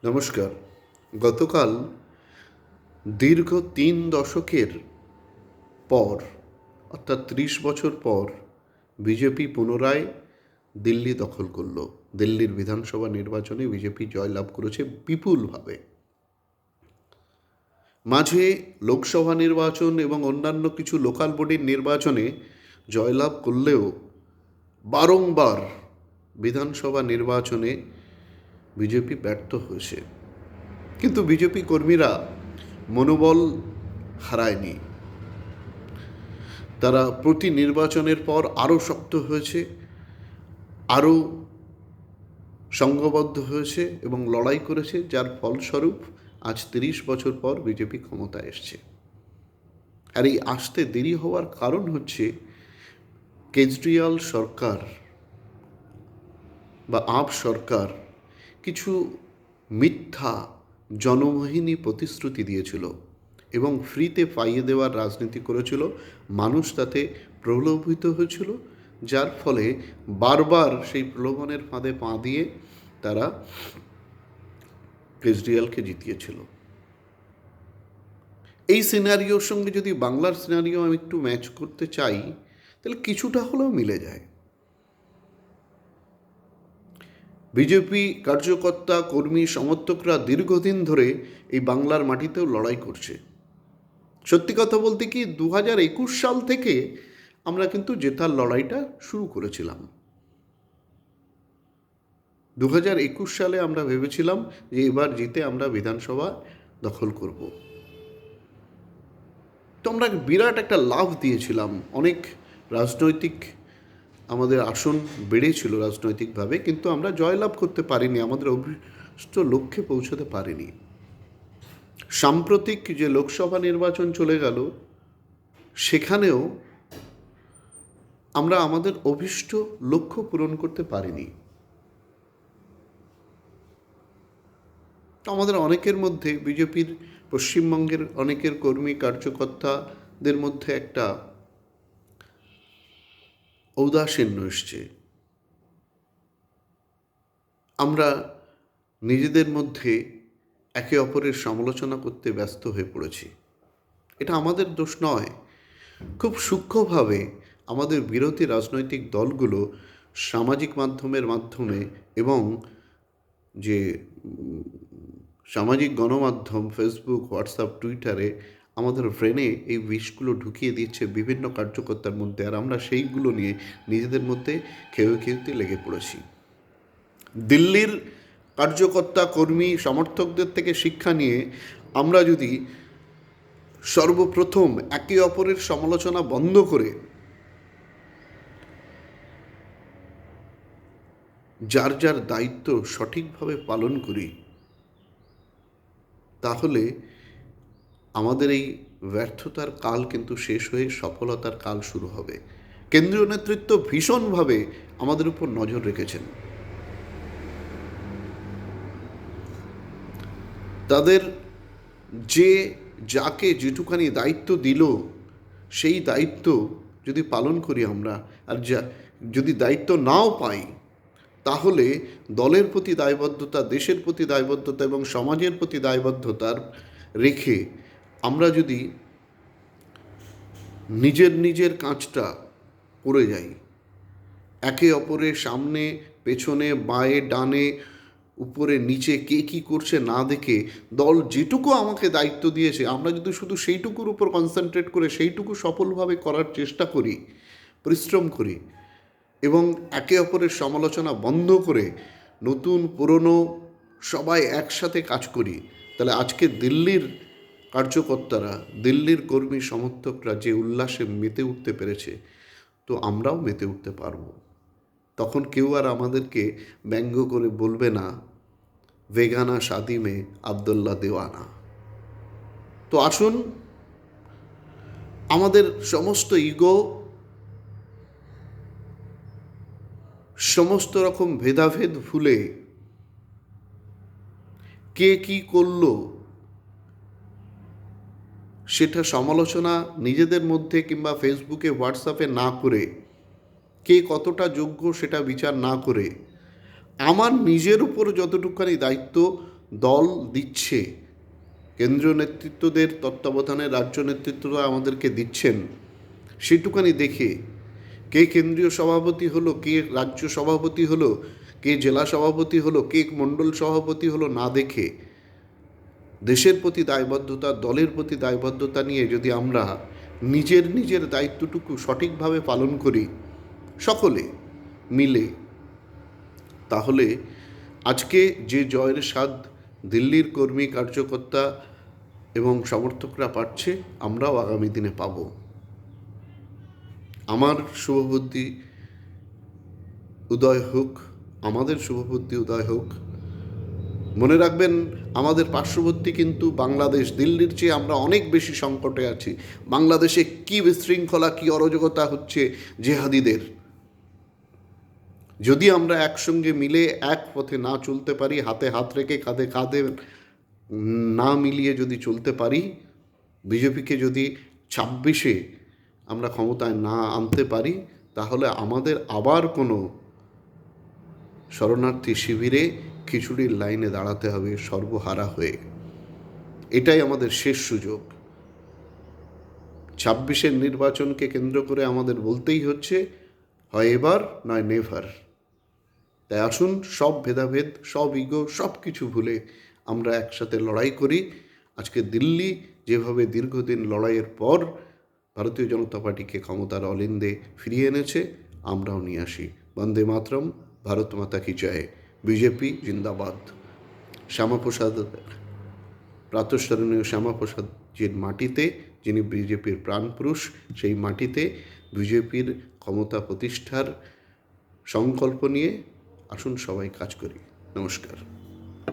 নমস্কার। গতকাল দীর্ঘ ৩ দশকের পর, অর্থাৎ ৩০ বছর পর, বিজেপি পুনরায় দিল্লি দখল করল। দিল্লির বিধানসভা নির্বাচনে বিজেপি জয়লাভ করেছে বিপুলভাবে। মাঝে লোকসভা নির্বাচন এবং অন্যান্য কিছু লোকাল বডির নির্বাচনে জয়লাভ করলেও বারংবার বিধানসভা নির্বাচনে বিজেপি ব্যর্থ হয়েছে। কিন্তু বিজেপি কর্মীরা মনোবল হারায়নি। তারা প্রতি নির্বাচনের পর আরও শক্ত হয়েছে, আরও সংঘবদ্ধ হয়েছে এবং লড়াই করেছে, যার ফলস্বরূপ আজ ৩০ বছর পর বিজেপি ক্ষমতায় এসছে। আর এই আসতে দেরি হওয়ার কারণ হচ্ছে কেজরিওয়াল সরকার বা আপ সরকার কিছু মিথ্যা জনমোহিনী প্রতিশ্রুতি দিয়েছিল এবং ফ্রিতে পাইয়ে দেওয়ার রাজনীতি করেছিল। মানুষ তাতে প্রলোভিত হয়েছিল, যার ফলে বারবার সেই প্রলোভনের ফাঁদে পা দিয়ে তারা কেজরিওয়ালকে জিতিয়েছিল। এই সিনারিওর সঙ্গে যদি বাংলার সিনারিও আমি একটু ম্যাচ করতে চাই, তাহলে কিছুটা হলেও মিলে যায়। বিজেপি কার্যকর্তা, কর্মী, সমর্থকরা দীর্ঘদিন ধরে এই বাংলার মাটিতেও লড়াই করছে। সত্যি কথা বলতে কি, 2021 সাল থেকে আমরা কিন্তু জেতার লড়াইটা শুরু করেছিলাম। 2021 সালে আমরা ভেবেছিলাম যে এবার জিতে আমরা বিধানসভা দখল করব। তো আমরা বিরাট একটা লাভ দিয়েছিলাম। অনেক রাজনৈতিক আমাদের আসন বেড়েছিল রাজনৈতিকভাবে, কিন্তু আমরা জয়লাভ করতে পারিনি, আমাদের অভিষ্ট লক্ষ্যে পৌঁছতে পারিনি। সাম্প্রতিক যে লোকসভা নির্বাচন চলে গেল, সেখানেও আমরা আমাদের অভিষ্ট লক্ষ্য পূরণ করতে পারিনি। আমাদের অনেকের মধ্যে, বিজেপির পশ্চিমবঙ্গের অনেকের কর্মী কার্যকর্তাদের মধ্যে একটা ঔদাসীন্য এসছে। আমরা নিজেদের মধ্যে একে অপরের সমালোচনা করতে ব্যস্ত হয়ে পড়েছি। এটা আমাদের দোষ নয়। খুব সূক্ষ্মভাবে আমাদের বিরোধী রাজনৈতিক দলগুলো সামাজিক মাধ্যমের মাধ্যমে এবং যে সামাজিক গণমাধ্যম ফেসবুক, হোয়াটসঅ্যাপ, টুইটারে আমাদের ব্রেনে এই বিষগুলো ঢুকিয়ে দিচ্ছে বিভিন্ন কার্যকর্তার মধ্যে, আর আমরা সেইগুলো নিয়ে নিজেদের মধ্যে খেউতে লেগে পড়েছি। দিল্লির কার্যকর্তা, কর্মী, সমর্থকদের থেকে শিক্ষা নিয়ে আমরা যদি সর্বপ্রথম একে অপরের সমালোচনা বন্ধ করে যার যার দায়িত্ব সঠিকভাবে পালন করি, তাহলে আমাদের এই ব্যর্থতার কাল কিন্তু শেষ হয়ে সফলতার কাল শুরু হবে। কেন্দ্রীয় নেতৃত্ব ভীষণভাবে আমাদের উপর নজর রেখেছেন। তাদের যে যাকে যেটুখানি দায়িত্ব দিল, সেই দায়িত্ব যদি পালন করি আমরা, আর যদি দায়িত্ব নাও পাই, তাহলে দলের প্রতি দায়বদ্ধতা, দেশের প্রতি দায়বদ্ধতা এবং সমাজের প্রতি দায়বদ্ধতার রেখে আমরা যদি নিজের কাজটা করে যাই, একে অপরের সামনে পেছনে বাঁয়ে ডানে উপরে নিচে কে কী করছে না দেখে, দল যেটুকু আমাকে দায়িত্ব দিয়েছে আমরা যদি শুধু সেইটুকুর উপর কনসেন্ট্রেট করে সেইটুকু সফলভাবে করার চেষ্টা করি, পরিশ্রম করি এবং একে অপরের সমালোচনা বন্ধ করে নতুন পুরনো সবাই একসাথে কাজ করি, তাহলে আজকে দিল্লির কার্যকর্তারা, দিল্লির কর্মী সমর্থকরা যে উল্লাসে মেতে উঠতে পেরেছে, তো আমরাও মেতে উঠতে পারবো। তখন কেউ আর আমাদেরকে ব্যঙ্গ করে বলবে না বেগানা শাদি মে আব্দুল্লাহ দেওয়ানা। তো আসুন, আমাদের সমস্ত ইগো, সমস্ত রকম ভেদাভেদ ভুলে কে কি করলো সেটা সমালোচনা নিজেদের মধ্যে কিংবা ফেসবুকে, হোয়াটসঅ্যাপে না করে, কে কতটা যোগ্য সেটা বিচার না করে, আমার নিজের উপর যতটুকুখানি দায়িত্ব দল দিচ্ছে, কেন্দ্রীয় নেতৃত্বদের তত্ত্বাবধানে রাজ্য নেতৃত্বরা আমাদেরকে দিচ্ছেন, সেটুকানি দেখে কে কেন্দ্রীয় সভাপতি হলো, কে রাজ্য সভাপতি হলো, কে জেলা সভাপতি হলো, কে মণ্ডল সভাপতি হলো না দেখে দেশের প্রতি দায়বদ্ধতা, দলের প্রতি দায়বদ্ধতা নিয়ে যদি আমরা নিজের দায়িত্বটুকু সঠিকভাবে পালন করি সকলে মিলে, তাহলে আজকে যে জয়ের স্বাদ দিল্লির কর্মী কার্যকর্তা এবং সমর্থকরা পাচ্ছে, আমরাও আগামী দিনে পাব। আমার শুভবুদ্ধি উদয় হোক, আমাদের শুভবুদ্ধি উদয় হোক। মনে রাখবেন, আমাদের পার্শ্ববর্তী কিন্তু বাংলাদেশ, দিল্লির চেয়ে আমরা অনেক বেশি সংকটে আছি। বাংলাদেশে কী বিশৃঙ্খলা, কী অরাজকতা হচ্ছে জেহাদিদের। যদি আমরা একসঙ্গে মিলে এক পথে না চলতে পারি, হাতে হাত রেখে কাঁধে কাঁধে না মিলিয়ে যদি চলতে পারি, বিজেপিকে যদি 26-এ আমরা ক্ষমতায় না আনতে পারি, তাহলে আমাদের আবার কোনো শরণার্থী শিবিরে খিচুড়ির লাইনে দাঁড়াতে হবে সর্বহারা হয়ে। এটাই আমাদের শেষ সুযোগ। 26-এর নির্বাচনকে কেন্দ্র করে আমাদের বলতেই হচ্ছে, হয় এবার নয় নেভার। তাই আসুন, সব ভেদাভেদ, সব ইগো, সব কিছু ভুলে আমরা একসাথে লড়াই করি। আজকে দিল্লি যেভাবে দীর্ঘদিন লড়াইয়ের পর ভারতীয় জনতা পার্টিকে ক্ষমতার অলিন্দে ফিরিয়ে এনেছে, আমরাও নিয়ে আসি। বন্দে মাতরম, ভারত মাতা কি জয়, বিজেপি জিন্দাবাদ। শ্যামাপ্রসাদ, প্রাতঃস্মরণীয় শ্যামাপ্রসাদজির মাটিতে, যিনি বিজেপির প্রাণপুরুষ, সেই মাটিতে বিজেপির ক্ষমতা প্রতিষ্ঠার সংকল্প নিয়ে আসুন সবাই কাজ করি। নমস্কার।